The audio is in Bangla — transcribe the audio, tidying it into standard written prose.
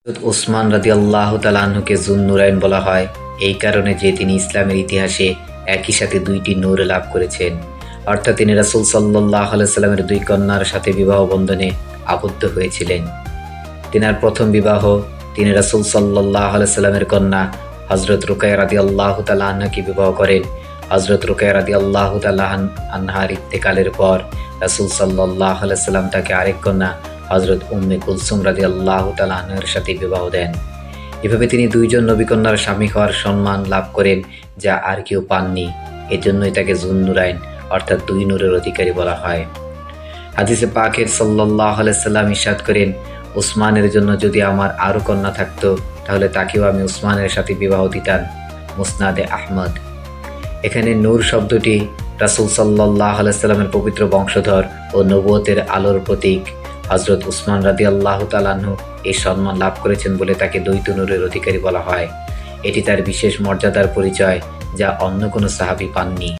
উসমান রাদিয়াল্লাহু তাআলা আনহুকে যুন-নুরাইন বলা হয় এই কারণে যে তিনি ইসলামের ইতিহাসে একই সাথে দুইটি নূর লাভ করেছেন, অর্থাৎ তিনি রাসূল সাল্লাল্লাহু আলাইহি সাল্লামের দুই কন্যার সাথে বিবাহ বন্ধনে আবদ্ধ হয়েছিলেন। তিনার প্রথম বিবাহ তিনি রাসূল সাল্লাল্লাহু আলাইহি সাল্লামের কন্যা হযরত রুকাইয়া রাদিয়াল্লাহু তাআলা আনহাকে বিবাহ করেন। হযরত রুকাইয়া রাদিয়াল্লাহু তাআলা আনহার ইন্তেকালের পর রাসূল সাল্লাল্লাহু আলাইহি সাল্লাম তাকে আরেক কন্যা হযরত উম্মে কুলসুম রাদিয়াল্লাহু তাআলা আনহার সাথে বিবাহ দেন। এভাবে তিনি দুইজন নবীকন্যার স্বামী হওয়ার সম্মান লাভ করেন, যা আর কেউ পাননি। এজন্যই তাকে যুন-নুরাইন অর্থাৎ দুই নূরের অধিকারী বলা হয়। হাদিসে পাকের সাল্লাল্লাহু আলাইহি সাল্লাম ইরশাদ করেন, উসমানের জন্য যদি আমার আরো কন্যা থাকতো তাহলে তাকেও আমি উসমানের সাথে বিবাহ দিতাম। মুসনাদে আহমদ। এখানে নূর শব্দটি রাসূল সাল্লাল্লাহু আলাইহি সাল্লামের পবিত্র বংশধর ও নবুয়তের আলোর প্রতীক। হযরত উসমান রাদিয়াল্লাহু তাআলা আনহু এই সম্মান লাভ করেছেন বলে তাকে দ্বৈত নূরের অধিকারী বলা হয়। এটি তার বিশেষ মর্যাদার পরিচয়, যা অন্য কোনো সাহাবী পাননি।